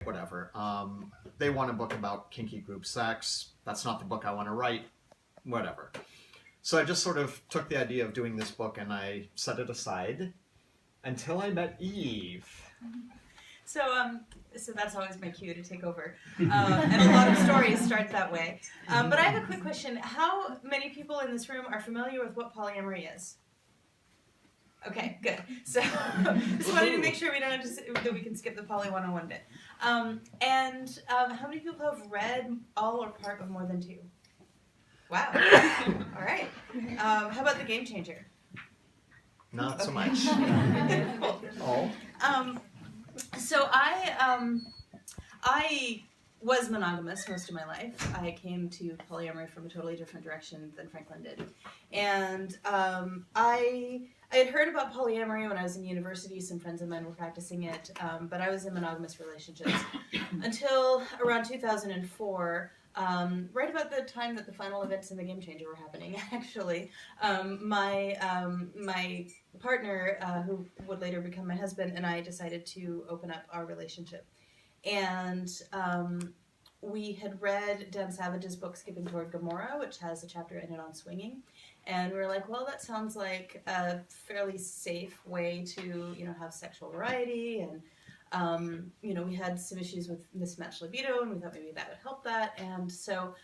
whatever. They want a book about kinky group sex. That's not the book I want to write. Whatever. So I just sort of took the idea of doing this book and I set it aside until I met Eve. So that's always my cue to take over. And a lot of stories start that way. But I have a quick question. How many people in this room are familiar with what polyamory is? Okay, good. So just wanted to make sure we don't have to, that we can skip the poly 101 bit. And how many people have read all or part of More Than Two? Wow. All right. How about The Game Changer? Not so much. Cool. So I was monogamous most of my life. I came to polyamory from a totally different direction than Franklin did. And I had heard about polyamory when I was in university. Some friends of mine were practicing it, but I was in monogamous relationships until around 2004, right about the time that the final events in The Game Changer were happening, actually. My partner, who would later become my husband, and I decided to open up our relationship. And we had read Dan Savage's book, Skipping Toward Gomorrah, which has a chapter in it on swinging. And we were like, well, that sounds like a fairly safe way to, have sexual variety. And, we had some issues with mismatched libido, and we thought maybe that would help that. And so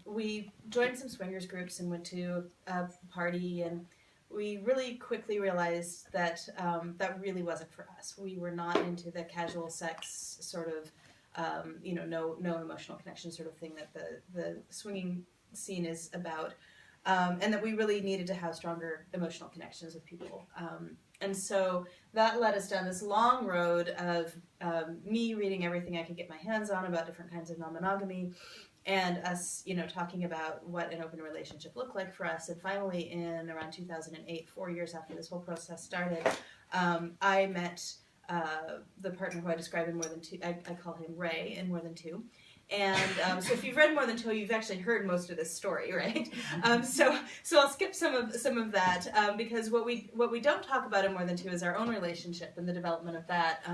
we joined some swingers groups and went to a party, and we really quickly realized that that really wasn't for us. We were not into the casual sex sort of, no emotional connection sort of thing that the swinging scene is about. And that we really needed to have stronger emotional connections with people. And so that led us down this long road of me reading everything I could get my hands on about different kinds of non-monogamy, and us, talking about what an open relationship looked like for us. And finally, in around 2008, 4 years after this whole process started, I met the partner who I described in More Than Two. I call him Ray in More Than Two. And so if you've read More Than Two, you've actually heard most of this story, right? So I'll skip some of that because what we don't talk about in More Than Two is our own relationship and the development of that.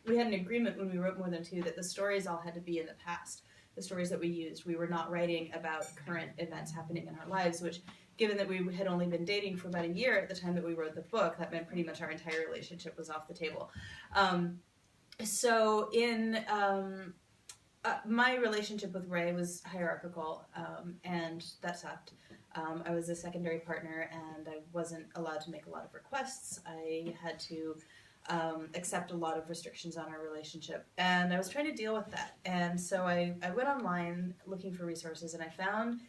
We had an agreement when we wrote More Than Two that the stories all had to be in the past. The stories that we used, we were not writing about current events happening in our lives, which, given that we had only been dating for about a year at the time that we wrote the book, that meant pretty much our entire relationship was off the table. So in my relationship with Ray was hierarchical, and that sucked. I was a secondary partner, and I wasn't allowed to make a lot of requests. I had to accept a lot of restrictions on our relationship, and I was trying to deal with that. And so I went online looking for resources, and I found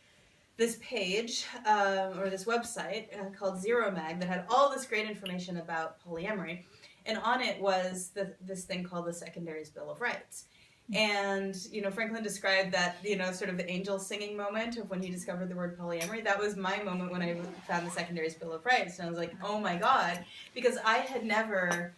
this page, or this website called Zero Mag that had all this great information about polyamory, and on it was this thing called the Secondaries Bill of Rights. And, Franklin described that, sort of the angel singing moment of when he discovered the word polyamory. That was my moment when I found the Secondaries Bill of Rights. And I was like, oh my God, because I had never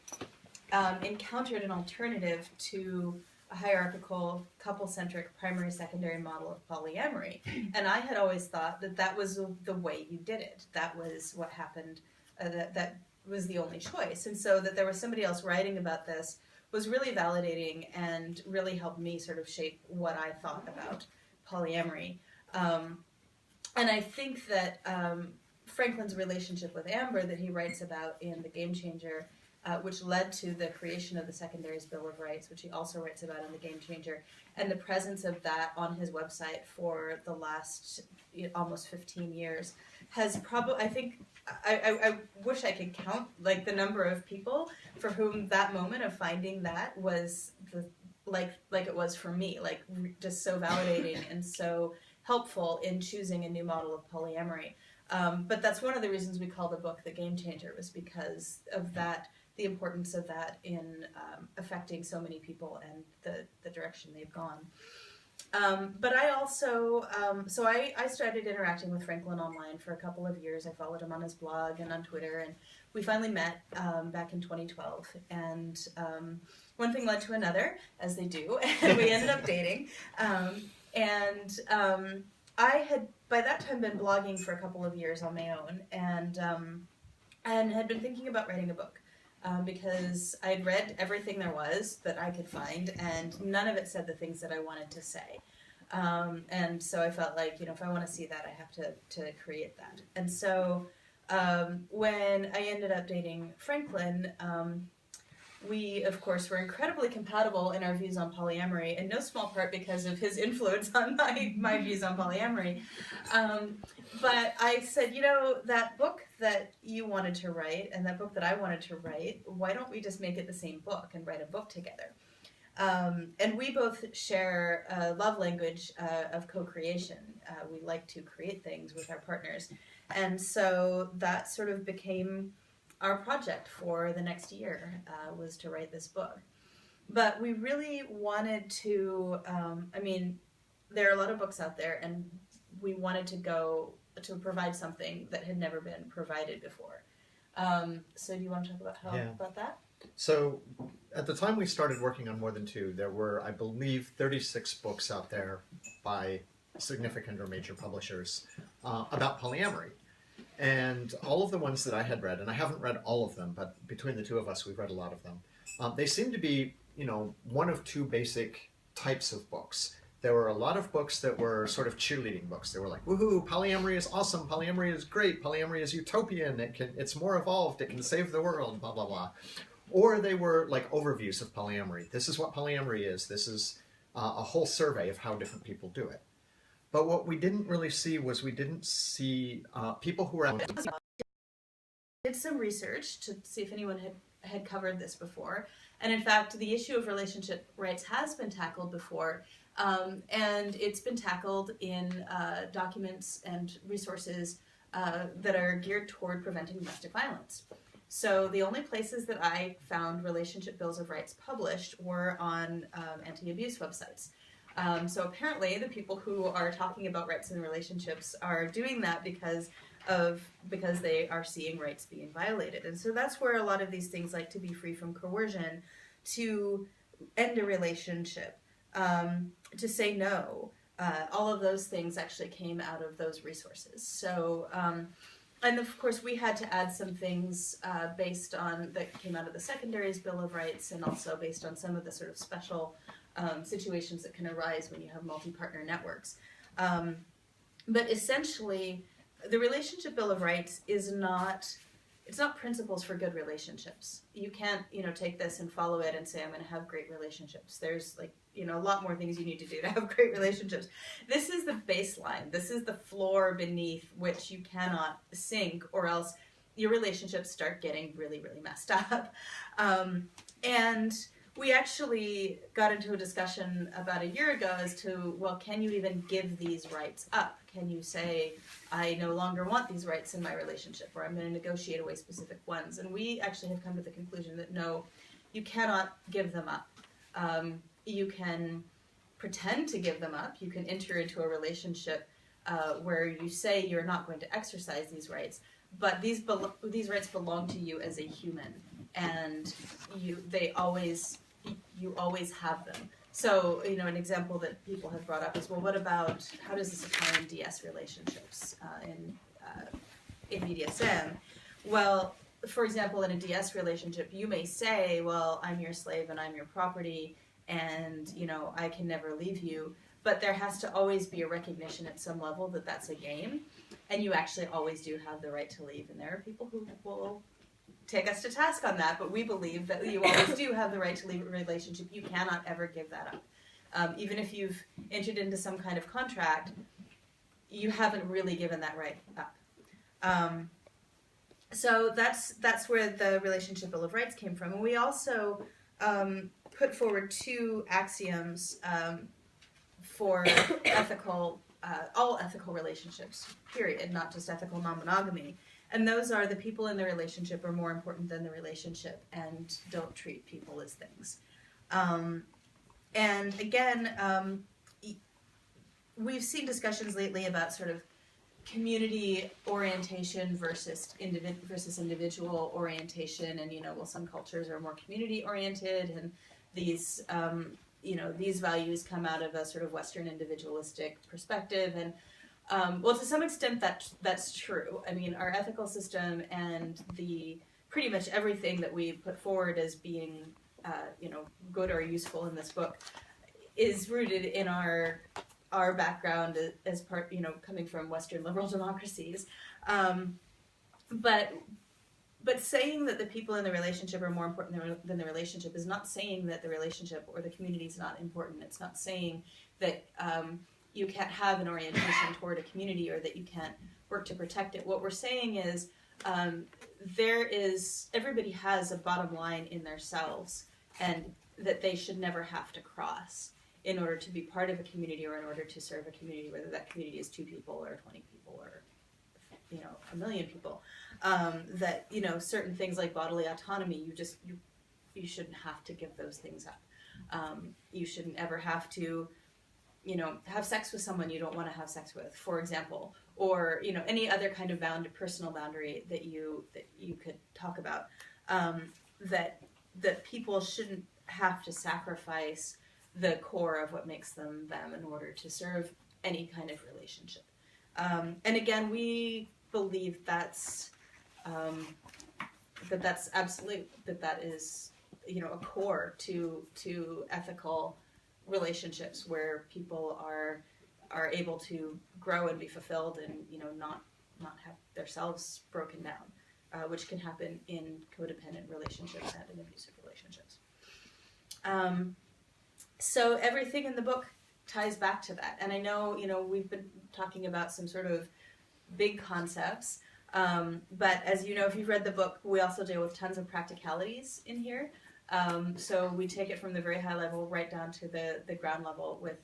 encountered an alternative to a hierarchical, couple-centric, primary-secondary model of polyamory. And I had always thought that was the way you did it. That was what happened, that was the only choice. And so that there was somebody else writing about this was really validating and really helped me sort of shape what I thought about polyamory. And I think that Franklin's relationship with Amber that he writes about in The Game Changer, which led to the creation of the Secondaries Bill of Rights, which he also writes about in The Game Changer, and the presence of that on his website for the last almost 15 years has probably, I think, I wish I could count like the number of people for whom that moment of finding that was like it was for me, like just so validating and so helpful in choosing a new model of polyamory. But that's one of the reasons we call the book The Game Changer, was because of that, the importance of that in affecting so many people and the direction they've gone. But I also, so I started interacting with Franklin online for a couple of years. I followed him on his blog and on Twitter, and we finally met back in 2012. And one thing led to another, as they do, and we ended up dating. I had, by that time, been blogging for a couple of years on my own, and had been thinking about writing a book. because I'd read everything there was that I could find, and none of it said the things that I wanted to say. And so I felt like, if I want to see that, I have to create that. And so when I ended up dating Franklin, we, of course, were incredibly compatible in our views on polyamory, in no small part because of his influence on my views on polyamory. But I said, that book that you wanted to write and that book that I wanted to write, why don't we just make it the same book and write a book together? And we both share a love language of co-creation. We like to create things with our partners. And so that sort of became our project for the next year, was to write this book. But we really wanted to, there are a lot of books out there, and we wanted to provide something that had never been provided before. So do you want to talk about that? So at the time we started working on More Than Two, there were, I believe, 36 books out there by significant or major publishers about polyamory. And all of the ones that I had read, and I haven't read all of them, but between the two of us, we've read a lot of them. They seem to be, one of two basic types of books. There were a lot of books that were sort of cheerleading books. They were like, woohoo, polyamory is awesome, polyamory is great, polyamory is utopian, it's more evolved, it can save the world, blah, blah, blah. Or they were like overviews of polyamory. This is what polyamory is. This is a whole survey of how different people do it. But what we didn't really see was people who were... Did some research to see if anyone had covered this before. And in fact, the issue of relationship rights has been tackled before. And it's been tackled in documents and resources that are geared toward preventing domestic violence. So the only places that I found relationship bills of rights published were on anti-abuse websites. So apparently the people who are talking about rights in relationships are doing that because they are seeing rights being violated. And so that's where a lot of these things, like to be free from coercion, to end a relationship, to say no, all of those things actually came out of those resources. So, and of course we had to add some things based on, that came out of the Secondaries Bill of Rights, and also based on some of the sort of special situations that can arise when you have multi-partner networks. But essentially, the Relationship Bill of Rights is it's not principles for good relationships. You can't, take this and follow it and say, I'm going to have great relationships. There's a lot more things you need to do to have great relationships. This is the baseline. This is the floor beneath which you cannot sink, or else your relationships start getting really, really messed up. And we actually got into a discussion about a year ago as to, well, can you even give these rights up? Can you say, I no longer want these rights in my relationship, or I'm going to negotiate away specific ones? And we actually have come to the conclusion that no, you cannot give them up. You can pretend to give them up. You can enter into a relationship where you say you're not going to exercise these rights, but these rights belong to you as a human, and you always have them. So, an example that people have brought up is, well, what about, how does this apply in DS relationships, in BDSM? Well, for example, in a DS relationship, you may say, well, I'm your slave and I'm your property, and, I can never leave you. But there has to always be a recognition at some level that that's a game, and you actually always do have the right to leave. And there are people who will take us to task on that, but we believe that you always do have the right to leave a relationship. You cannot ever give that up. Even if you've entered into some kind of contract, you haven't really given that right up. So that's where the Relationship Bill of Rights came from. And we also put forward two axioms for all ethical relationships, period, not just ethical non-monogamy. And those are, the people in the relationship are more important than the relationship, and don't treat people as things. And again, we've seen discussions lately about sort of community orientation versus individual orientation, and well, some cultures are more community oriented, and these these values come out of a sort of Western individualistic perspective, and well, to some extent that's true. I mean, our ethical system and the pretty much everything that we put forward as being, good or useful in this book is rooted in our background as part, coming from Western liberal democracies. But saying that the people in the relationship are more important than the relationship is not saying that the relationship or the community is not important. It's not saying that you can't have an orientation toward a community or that you can't work to protect it. What we're saying is everybody has a bottom line in themselves, and that they should never have to cross in order to be part of a community or in order to serve a community, whether that community is 2 people or 20 people or 1 million people. That certain things like bodily autonomy, you shouldn't have to give those things up. You shouldn't ever have to have sex with someone you don't want to have sex with, for example, or any other kind of personal boundary that you could talk about. That people shouldn't have to sacrifice the core of what makes them in order to serve any kind of relationship. And again, we believe that's absolute, that is a core to ethical relationships where people are able to grow and be fulfilled and not have themselves broken down, which can happen in codependent relationships and in abusive relationships. So everything in the book ties back to that. And I know we've been talking about some sort of big concepts, but as you know, if you've read the book, we also deal with tons of practicalities in here. So we take it from the very high level right down to the ground level with,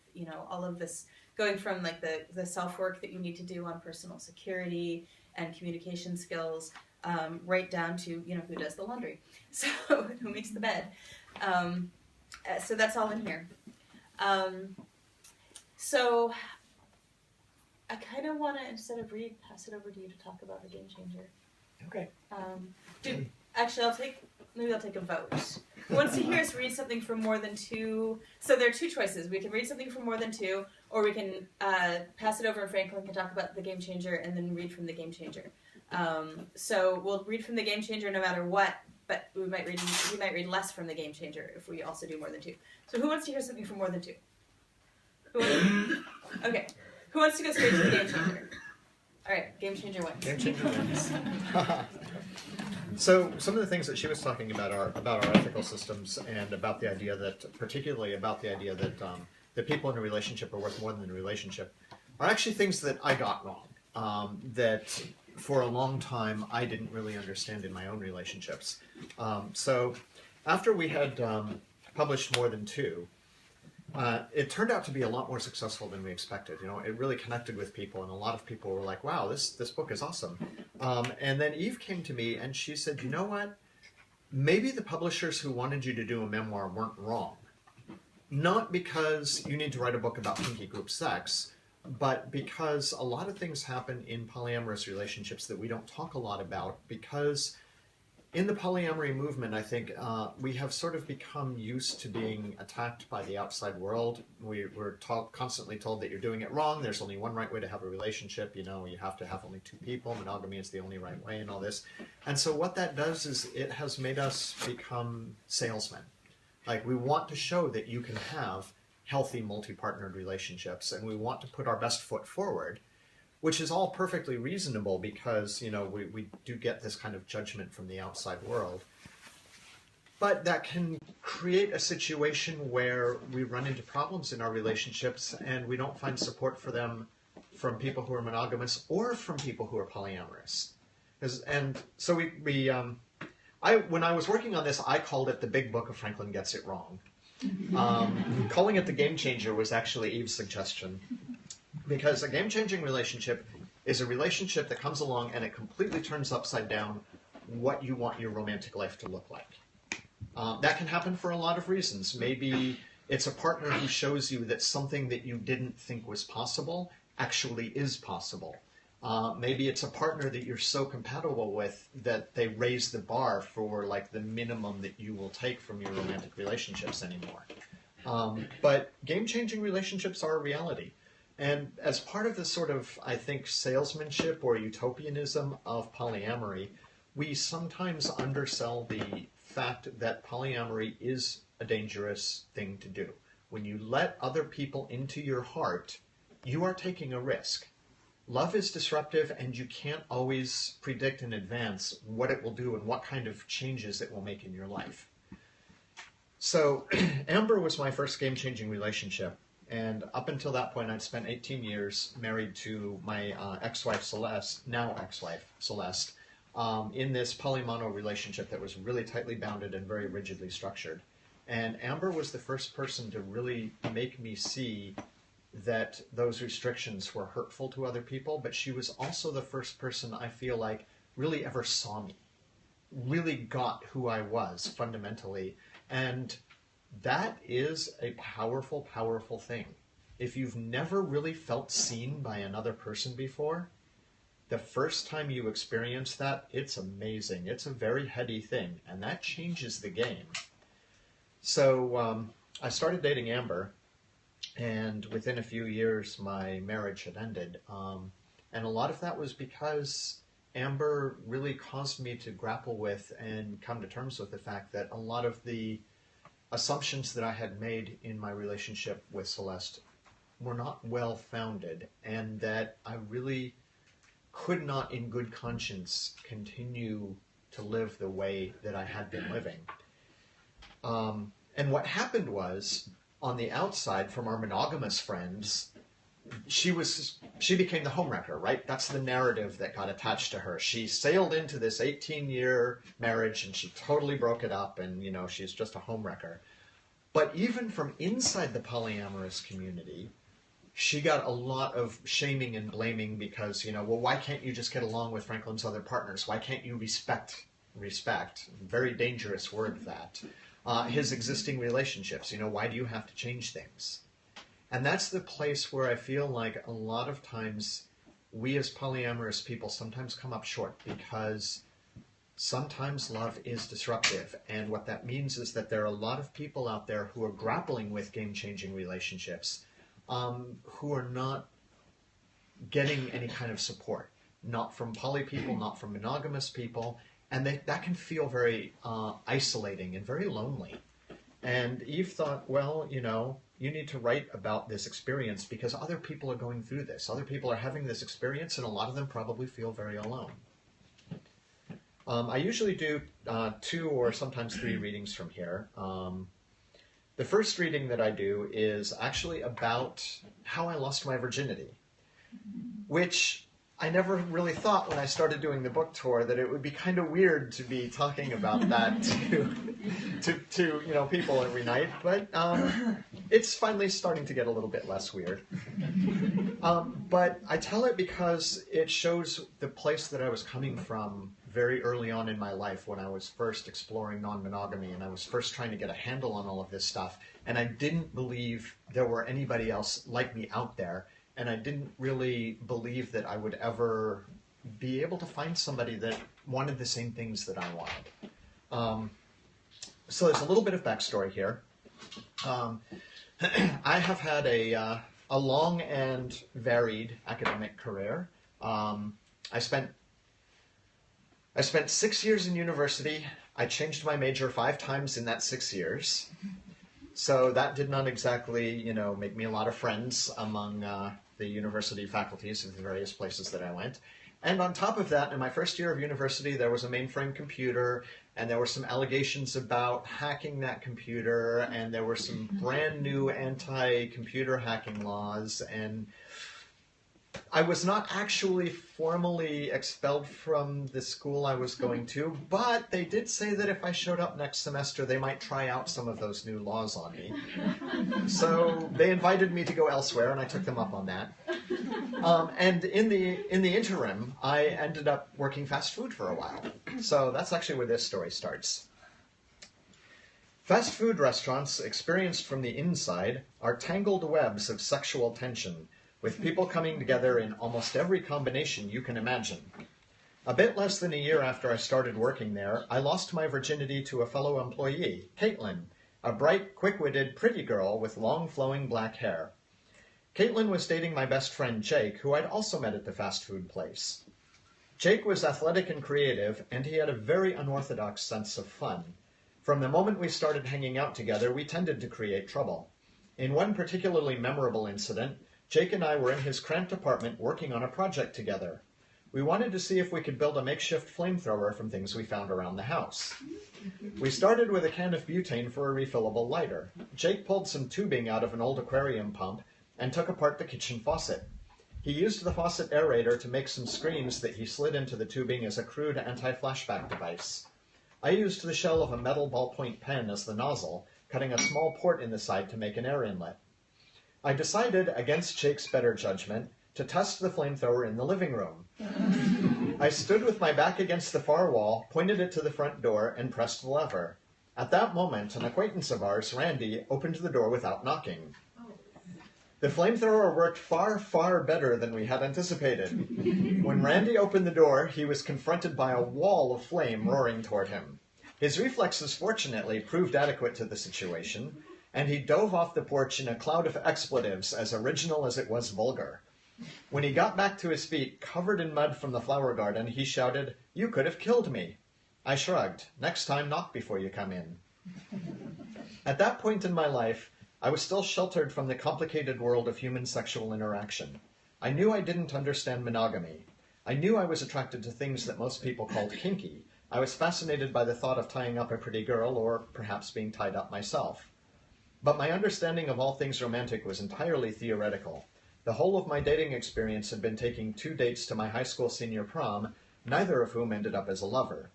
all of this going from like the self-work that you need to do on personal security and communication skills, right down to, who does the laundry. So who makes the bed. So that's all in here. So I kind of want to, instead of read, pass it over to you to talk about the Game Changer. Okay. Actually, I'll take a vote. Who wants to hear us read something from more than 2? So there are 2 choices. We can read something from more than 2, or we can pass it over and Franklin can talk about the Game Changer and then read from the Game Changer. So we'll read from the Game Changer no matter what, but we might read less from the Game Changer if we also do more than 2. So who wants to hear something from more than 2? Okay. Who wants to go straight to the Game Changer? All right, Game Changer wins. Game Changer wins. So some of the things that she was talking about are about our ethical systems and about the idea that, particularly about the idea that that people in a relationship are worth more than a relationship, are actually things that I got wrong. That for a long time I didn't really understand in my own relationships. So after we had published more than 2, it turned out to be a lot more successful than we expected. It really connected with people, and a lot of people were like, wow, this book is awesome. And then Eve came to me and she said, you know what? Maybe the publishers who wanted you to do a memoir weren't wrong. Not because you need to write a book about kinky group sex, but because a lot of things happen in polyamorous relationships that we don't talk a lot about, because in the polyamory movement, I think we have sort of become used to being attacked by the outside world. We're constantly told that you're doing it wrong. There's only one right way to have a relationship. You have to have only 2 people. Monogamy is the only right way and all this. And so what that does is it has made us become salesmen. Like, we want to show that you can have healthy multi-partnered relationships, and we want to put our best foot forward, which is all perfectly reasonable because, we do get this kind of judgment from the outside world. But that can create a situation where we run into problems in our relationships and we don't find support for them from people who are monogamous or from people who are polyamorous. And so when I was working on this, I called it The Big Book of Franklin Gets It Wrong. Calling it The Game Changer was actually Eve's suggestion. Because a game-changing relationship is a relationship that comes along and it completely turns upside down what you want your romantic life to look like. That can happen for a lot of reasons. Maybe it's a partner who shows you that something that you didn't think was possible actually is possible. Maybe it's a partner that you're so compatible with that they raise the bar for like the minimum that you will take from your romantic relationships anymore. But game-changing relationships are a reality. And as part of the sort of, I think, salesmanship or utopianism of polyamory, we sometimes undersell the fact that polyamory is a dangerous thing to do. When you let other people into your heart, you are taking a risk. Love is disruptive, and you can't always predict in advance what it will do and what kind of changes it will make in your life. So Amber was my first game-changing relationship, and up until that point I'd spent 18 years married to my ex-wife Celeste, now ex-wife Celeste, in this polymono relationship that was really tightly bounded and very rigidly structured. And Amber was the first person to really make me see that those restrictions were hurtful to other people, but she was also the first person I feel like really ever saw me, really got who I was fundamentally. And that is a powerful, powerful thing. If you've never really felt seen by another person before, the first time you experience that, it's amazing. It's a very heady thing, and that changes the game. So I started dating Amber, and within a few years my marriage had ended. And a lot of that was because Amber really caused me to grapple with and come to terms with the fact that a lot of the assumptions that I had made in my relationship with Celeste were not well founded, and that I really could not in good conscience continue to live the way that I had been living. And what happened was, on the outside, from our monogamous friends, she became the homewrecker, right? That's the narrative that got attached to her. She sailed into this 18-year marriage and she totally broke it up, and she's just a homewrecker. But even from inside the polyamorous community, she got a lot of shaming and blaming because, well, why can't you just get along with Franklin's other partners? Why can't you respect, very dangerous word, that, his existing relationships? Why do you have to change things? And that's the place where I feel like a lot of times we as polyamorous people sometimes come up short, because sometimes love is disruptive. And what that means is that there are a lot of people out there who are grappling with game-changing relationships, who are not getting any kind of support, not from poly people, not from monogamous people, and that can feel very isolating and very lonely. And Eve thought, well, you need to write about this experience because other people are going through this. Other people are having this experience, and a lot of them probably feel very alone. I usually do 2 or sometimes 3 readings from here. The first reading that I do is actually about how I lost my virginity, which I never really thought when I started doing the book tour that it would be kind of weird to be talking about that to people every night, but it's finally starting to get a little bit less weird. But I tell it because it shows the place that I was coming from very early on in my life, when I was first exploring non-monogamy and I was first trying to get a handle on all of this stuff, and I didn't believe there were anybody else like me out there, and I didn't really believe that I would ever be able to find somebody that wanted the same things that I wanted. So there's a little bit of backstory here. I have had a long and varied academic career. I spent 6 years in university. I changed my major 5 times in that 6 years. So that did not exactly, make me a lot of friends among the university faculties of the various places that I went. And on top of that, in my first year of university, there was a mainframe computer, and there were some allegations about hacking that computer, and there were some brand new anti-computer hacking laws, and I was not actually formally expelled from the school I was going to, but they did say that if I showed up next semester, they might try out some of those new laws on me. So they invited me to go elsewhere, and I took them up on that. And in the interim, I ended up working fast food for a while. So that's actually where this story starts. Fast food restaurants, experienced from the inside, are tangled webs of sexual tension, with people coming together in almost every combination you can imagine. A bit less than a year after I started working there, I lost my virginity to a fellow employee, Caitlin, a bright, quick-witted, pretty girl with long, flowing black hair. Caitlin was dating my best friend, Jake, who I'd also met at the fast food place. Jake was athletic and creative, and he had a very unorthodox sense of fun. From the moment we started hanging out together, we tended to create trouble. In one particularly memorable incident, Jake and I were in his cramped apartment working on a project together. We wanted to see if we could build a makeshift flamethrower from things we found around the house. We started with a can of butane for a refillable lighter. Jake pulled some tubing out of an old aquarium pump and took apart the kitchen faucet. He used the faucet aerator to make some screens that he slid into the tubing as a crude anti-flashback device. I used the shell of a metal ballpoint pen as the nozzle, cutting a small port in the side to make an air inlet. I decided, against Jake's better judgment, to test the flamethrower in the living room. I stood with my back against the far wall, pointed it to the front door, and pressed the lever. At that moment, an acquaintance of ours, Randy, opened the door without knocking. The flamethrower worked far, far better than we had anticipated. When Randy opened the door, he was confronted by a wall of flame roaring toward him. His reflexes, fortunately, proved adequate to the situation, and he dove off the porch in a cloud of expletives as original as it was vulgar. When he got back to his feet, covered in mud from the flower garden, he shouted, "You could have killed me." I shrugged. "Next time, knock before you come in." At that point in my life, I was still sheltered from the complicated world of human sexual interaction. I knew I didn't understand monogamy. I knew I was attracted to things that most people called kinky. I was fascinated by the thought of tying up a pretty girl, or perhaps being tied up myself. But my understanding of all things romantic was entirely theoretical. The whole of my dating experience had been taking 2 dates to my high school senior prom, neither of whom ended up as a lover.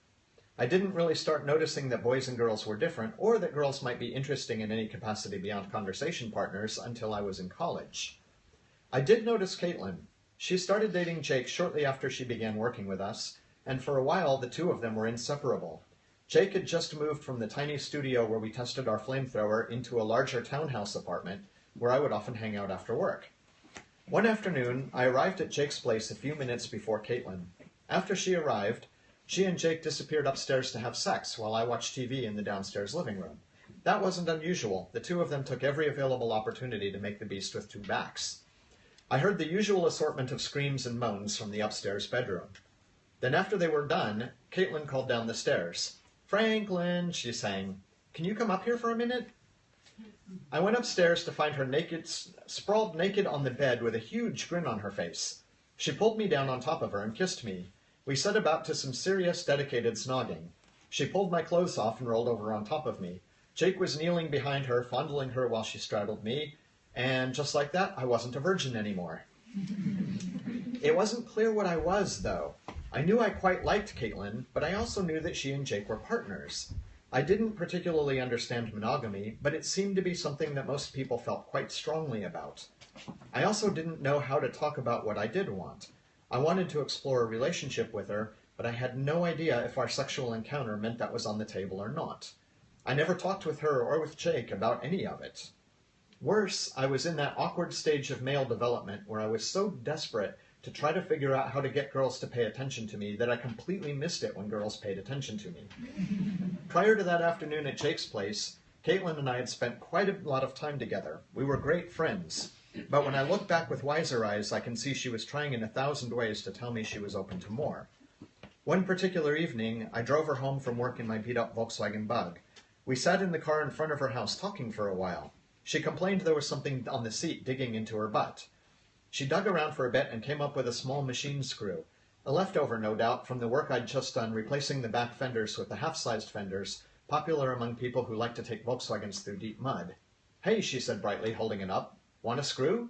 I didn't really start noticing that boys and girls were different, or that girls might be interesting in any capacity beyond conversation partners, until I was in college. I did notice Caitlin. She started dating Jake shortly after she began working with us, and for a while the two of them were inseparable. Jake had just moved from the tiny studio where we tested our flamethrower into a larger townhouse apartment, where I would often hang out after work. One afternoon, I arrived at Jake's place a few minutes before Caitlin. After she arrived, she and Jake disappeared upstairs to have sex while I watched TV in the downstairs living room. That wasn't unusual. The two of them took every available opportunity to make the beast with 2 backs. I heard the usual assortment of screams and moans from the upstairs bedroom. Then after they were done, Caitlin called down the stairs. "Franklin," she sang, "can you come up here for a minute?" I went upstairs to find her sprawled naked on the bed with a huge grin on her face. She pulled me down on top of her and kissed me. We set about to some serious, dedicated snogging. She pulled my clothes off and rolled over on top of me. Jake was kneeling behind her, fondling her while she straddled me, and just like that, I wasn't a virgin anymore. It wasn't clear what I was, though. I knew I quite liked Caitlin, but I also knew that she and Jake were partners. I didn't particularly understand monogamy, but it seemed to be something that most people felt quite strongly about. I also didn't know how to talk about what I did want. I wanted to explore a relationship with her, but I had no idea if our sexual encounter meant that was on the table or not. I never talked with her or with Jake about any of it. Worse, I was in that awkward stage of male development where I was so desperate to try to figure out how to get girls to pay attention to me that I completely missed it when girls paid attention to me. Prior to that afternoon at Jake's place, Caitlin and I had spent quite a lot of time together. We were great friends. But when I look back with wiser eyes, I can see she was trying in 1,000 ways to tell me she was open to more. One particular evening, I drove her home from work in my beat-up Volkswagen Bug. We sat in the car in front of her house talking for a while. She complained there was something on the seat digging into her butt. She dug around for a bit and came up with a small machine screw. A leftover, no doubt, from the work I'd just done replacing the back fenders with the half-sized fenders, popular among people who like to take Volkswagens through deep mud. "Hey," she said brightly, holding it up. "Want a screw?"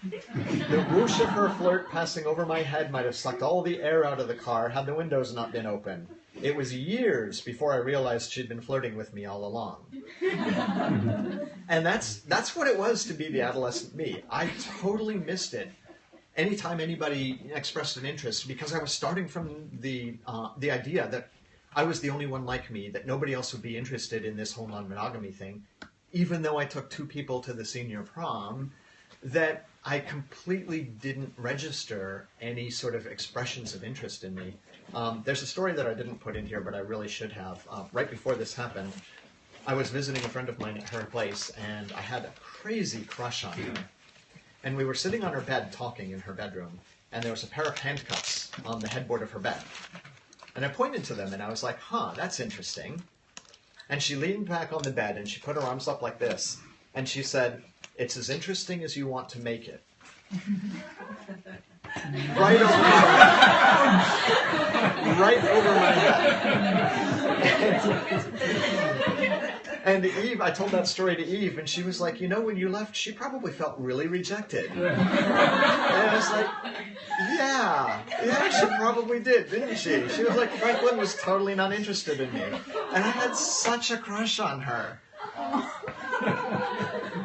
The whoosh of her flirt passing over my head might have sucked all the air out of the car had the windows not been open. It was years before I realized she'd been flirting with me all along. And that's what it was to be the adolescent me. I totally missed it anytime anybody expressed an interest, because I was starting from the idea that I was the only one like me, that nobody else would be interested in this whole non-monogamy thing, even though I took 2 people to the senior prom, that I completely didn't register any sort of expressions of interest in me. There's a story that I didn't put in here, but I really should have. Right before this happened, I was visiting a friend of mine at her place, and I had a crazy crush on her. And we were sitting on her bed talking in her bedroom, and there was a pair of handcuffs on the headboard of her bed. And I pointed to them, and I was like, huh, that's interesting. And she leaned back on the bed, and she put her arms up like this, and she said, "It's as interesting as you want to make it." Right over my head. And Eve, I told that story to Eve, and she was like, you know, when you left, she probably felt really rejected. And I was like, yeah, she probably did, didn't she? She was like, Franklin was totally not interested in me. And I had such a crush on her.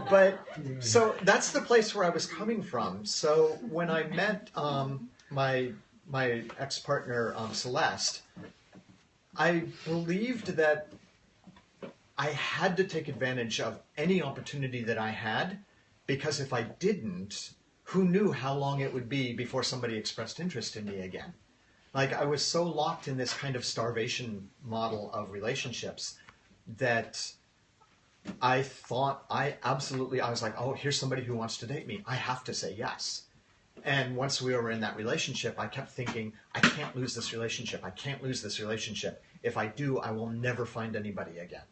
But, so that's the place where I was coming from. So when I met my ex-partner, Celeste, I believed that I had to take advantage of any opportunity that I had, because if I didn't, who knew how long it would be before somebody expressed interest in me again? Like, I was so locked in this kind of starvation model of relationships that I thought I was like, oh, here's somebody who wants to date me. I have to say yes. And once we were in that relationship, I kept thinking, I can't lose this relationship. I can't lose this relationship. If I do, I will never find anybody again.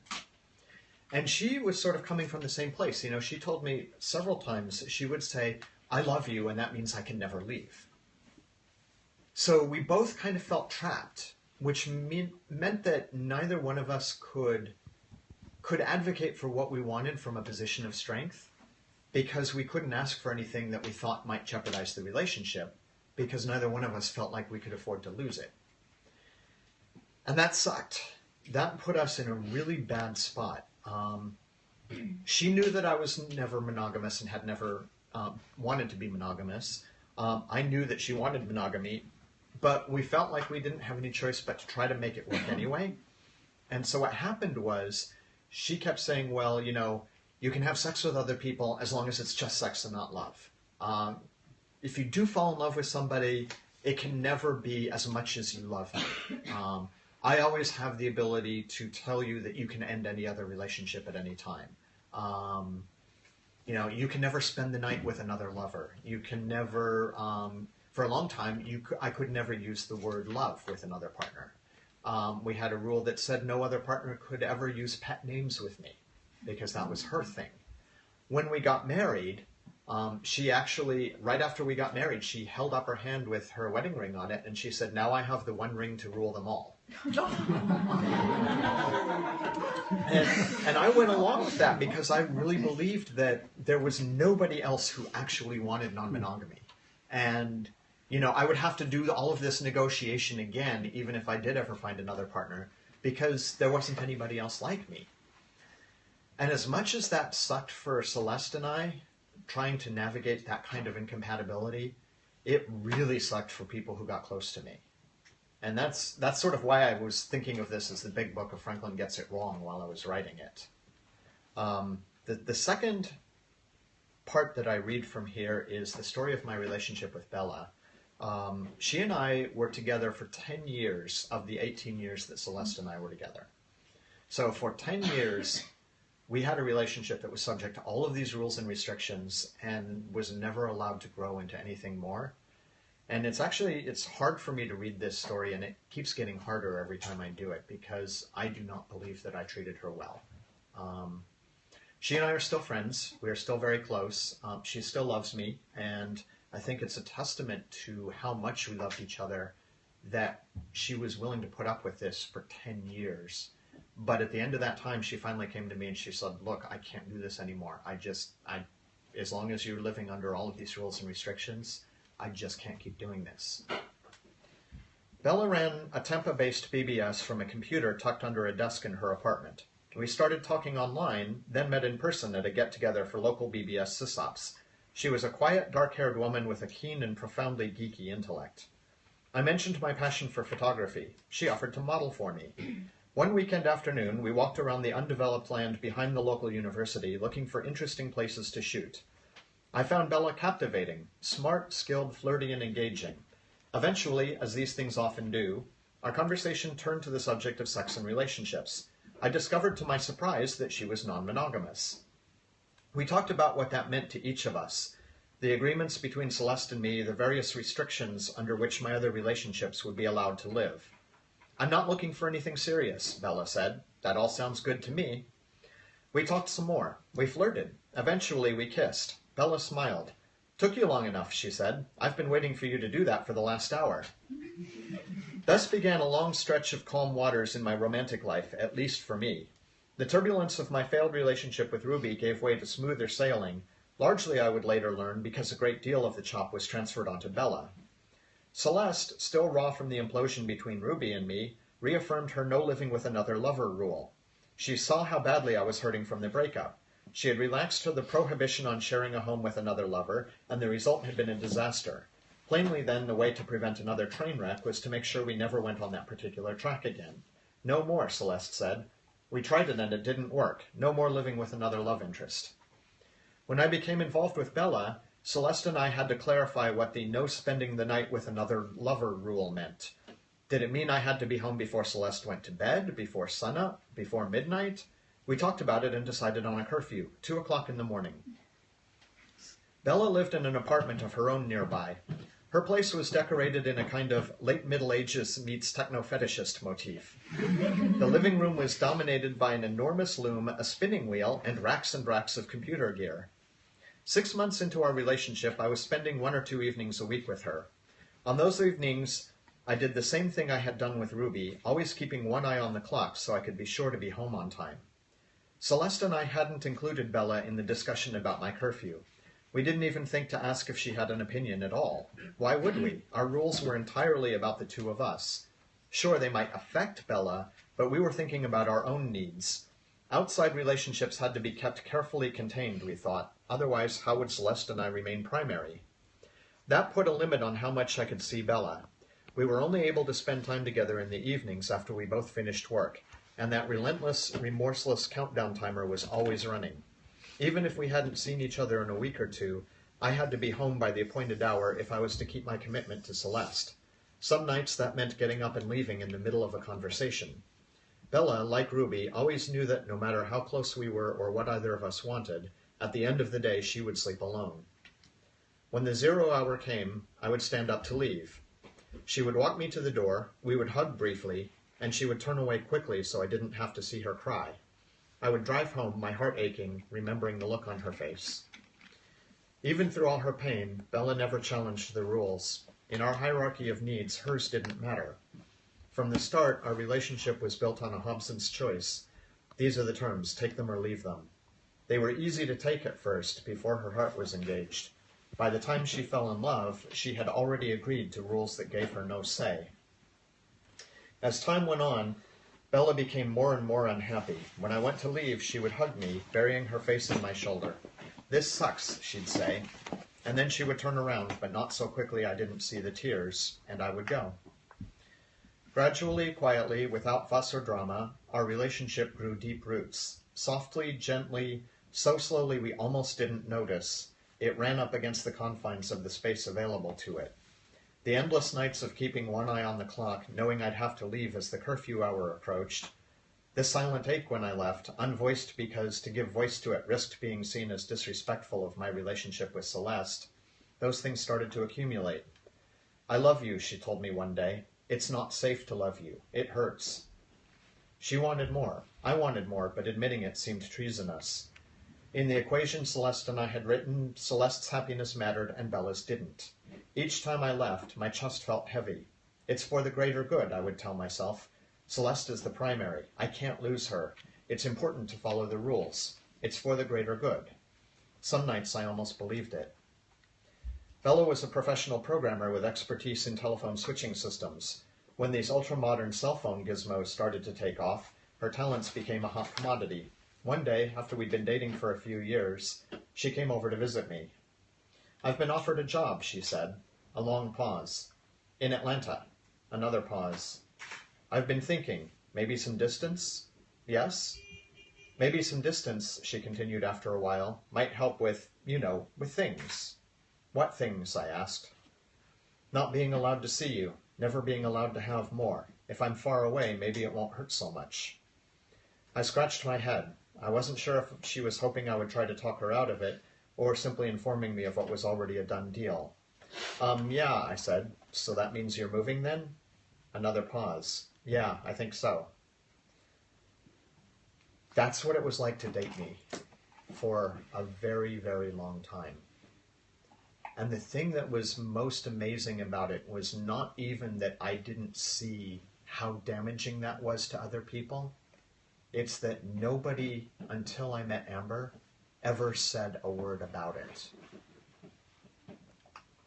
And she was sort of coming from the same place. You know, she told me several times, she would say, I love you, and that means I can never leave. So we both kind of felt trapped, which meant that neither one of us could advocate for what we wanted from a position of strength, because we couldn't ask for anything that we thought might jeopardize the relationship, because neither one of us felt like we could afford to lose it. And that sucked. That put us in a really bad spot. She knew that I was never monogamous and had never wanted to be monogamous. I knew that she wanted monogamy, but we felt like we didn't have any choice but to try to make it work anyway. And so what happened was, she kept saying, well, you know, you can have sex with other people as long as it's just sex and not love. If you do fall in love with somebody, it can never be as much as you love me. I always have the ability to tell you that you can end any other relationship at any time. You know, you can never spend the night with another lover. You can never, for a long time, I could never use the word love with another partner. We had a rule that said no other partner could ever use pet names with me, because that was her thing. When we got married, she actually, right after we got married, she held up her hand with her wedding ring on it, and she said, now I have the one ring to rule them all. And I went along with that because I really believed that there was nobody else who actually wanted non-monogamy. And, you know, I would have to do all of this negotiation again, even if I did ever find another partner, because there wasn't anybody else like me. And as much as that sucked for Celeste and I, trying to navigate that kind of incompatibility, it really sucked for people who got close to me. And that's sort of why I was thinking of this as the big book of Franklin Gets It Wrong while I was writing it. The second part that I read from here is the story of my relationship with Bella. She and I were together for 10 years of the 18 years that Celeste and I were together. So for 10 years, we had a relationship that was subject to all of these rules and restrictions and was never allowed to grow into anything more. And it's hard for me to read this story, and it keeps getting harder every time I do it, because I do not believe that I treated her well. She and I are still friends. We are still very close. She still loves me, and I think it's a testament to how much we loved each other that she was willing to put up with this for 10 years. But at the end of that time, she finally came to me and she said, look, I can't do this anymore. As long as you're living under all of these rules and restrictions, I just can't keep doing this. Bella ran a Tampa-based BBS from a computer tucked under a desk in her apartment. We started talking online, then met in person at a get-together for local BBS sysops. She was a quiet, dark-haired woman with a keen and profoundly geeky intellect. I mentioned my passion for photography. She offered to model for me. One weekend afternoon, we walked around the undeveloped land behind the local university looking for interesting places to shoot. I found Bella captivating, smart, skilled, flirty, and engaging. Eventually, as these things often do, our conversation turned to the subject of sex and relationships. I discovered to my surprise that she was non-monogamous. We talked about what that meant to each of us, The agreements between Celeste and me, the various restrictions under which my other relationships would be allowed to live. I'm not looking for anything serious, Bella said. That all sounds good to me. We talked some more. We flirted. Eventually we kissed. Bella smiled. Took you long enough, she said. I've been waiting for you to do that for the last hour. Thus began a long stretch of calm waters in my romantic life, at least for me. The turbulence of my failed relationship with Ruby gave way to smoother sailing, largely, I would later learn, because a great deal of the chop was transferred onto Bella. Celeste, still raw from the implosion between Ruby and me, reaffirmed her no living with another lover rule. She saw how badly I was hurting from the breakup. She had relaxed the prohibition on sharing a home with another lover, and the result had been a disaster. Plainly, then, the way to prevent another train wreck was to make sure we never went on that particular track again. No more, Celeste said. We tried it and it didn't work. No more living with another love interest. When I became involved with Bella, Celeste and I had to clarify what the no spending the night with another lover rule meant. Did it mean I had to be home before Celeste went to bed, before sunup, before midnight? We talked about it and decided on a curfew, 2 o'clock in the morning. Bella lived in an apartment of her own nearby. Her place was decorated in a kind of late Middle Ages meets techno-fetishist motif. The living room was dominated by an enormous loom, a spinning wheel, and racks of computer gear. 6 months into our relationship, I was spending 1 or 2 evenings a week with her. On those evenings, I did the same thing I had done with Ruby, always keeping one eye on the clock so I could be sure to be home on time. Celeste and I hadn't included Bella in the discussion about my curfew. We didn't even think to ask if she had an opinion at all. Why would we? Our rules were entirely about the two of us. Sure, they might affect Bella, but we were thinking about our own needs. Outside relationships had to be kept carefully contained, we thought. Otherwise, how would Celeste and I remain primary? That put a limit on how much I could see Bella. We were only able to spend time together in the evenings after we both finished work, and that relentless, remorseless countdown timer was always running. Even if we hadn't seen each other in a week or two, I had to be home by the appointed hour if I was to keep my commitment to Celeste. Some nights that meant getting up and leaving in the middle of a conversation. Bella, like Ruby, always knew that no matter how close we were or what either of us wanted, at the end of the day she would sleep alone. When the 0 hour came, I would stand up to leave. She would walk me to the door, we would hug briefly, and she would turn away quickly so I didn't have to see her cry. I would drive home, my heart aching, remembering the look on her face. Even through all her pain, Bella never challenged the rules. In our hierarchy of needs, hers didn't matter. From the start, our relationship was built on a Hobson's choice. These are the terms, take them or leave them. They were easy to take at first, before her heart was engaged. By the time she fell in love, she had already agreed to rules that gave her no say. As time went on, Bella became more and more unhappy. When I went to leave, she would hug me, burying her face in my shoulder. "This sucks," she'd say. And then she would turn around, but not so quickly I didn't see the tears, and I would go. Gradually, quietly, without fuss or drama, our relationship grew deep roots. Softly, gently, so slowly we almost didn't notice, it ran up against the confines of the space available to it. The endless nights of keeping one eye on the clock, knowing I'd have to leave as the curfew hour approached. The silent ache when I left, unvoiced because to give voice to it risked being seen as disrespectful of my relationship with Celeste. Those things started to accumulate. "I love you," she told me one day. "It's not safe to love you. It hurts." She wanted more. I wanted more, but admitting it seemed treasonous. In the equation Celeste and I had written, Celeste's happiness mattered and Bella's didn't. Each time I left, my chest felt heavy. It's for the greater good, I would tell myself. Celeste is the primary. I can't lose her. It's important to follow the rules. It's for the greater good. Some nights I almost believed it. Bella was a professional programmer with expertise in telephone switching systems. When these ultra-modern cell phone gizmos started to take off, her talents became a hot commodity. One day, after we'd been dating for a few years, she came over to visit me. "I've been offered a job," she said. A long pause. "In Atlanta." Another pause. "I've been thinking, maybe some distance?" "Yes?" "Maybe some distance," she continued after a while, "might help with, with things." "What things?" I asked. "Not being allowed to see you, never being allowed to have more. If I'm far away, maybe it won't hurt so much." I scratched my head. I wasn't sure if she was hoping I would try to talk her out of it, or simply informing me of what was already a done deal. Yeah, I said. So that means you're moving then? Another pause. Yeah, I think so. That's what it was like to date me for a very, very long time. And the thing that was most amazing about it was not even that I didn't see how damaging that was to other people. It's that nobody, until I met Amber, ever said a word about it.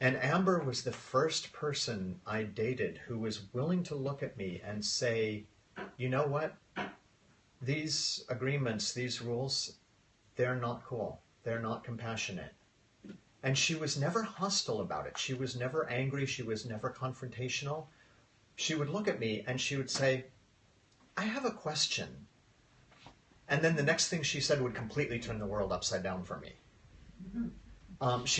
And Amber was the first person I dated who was willing to look at me and say, you know what? These agreements, these rules, they're not cool. They're not compassionate. And she was never hostile about it. She was never angry. She was never confrontational. She would look at me and she would say, I have a question. And then the next thing she said would completely turn the world upside down for me. She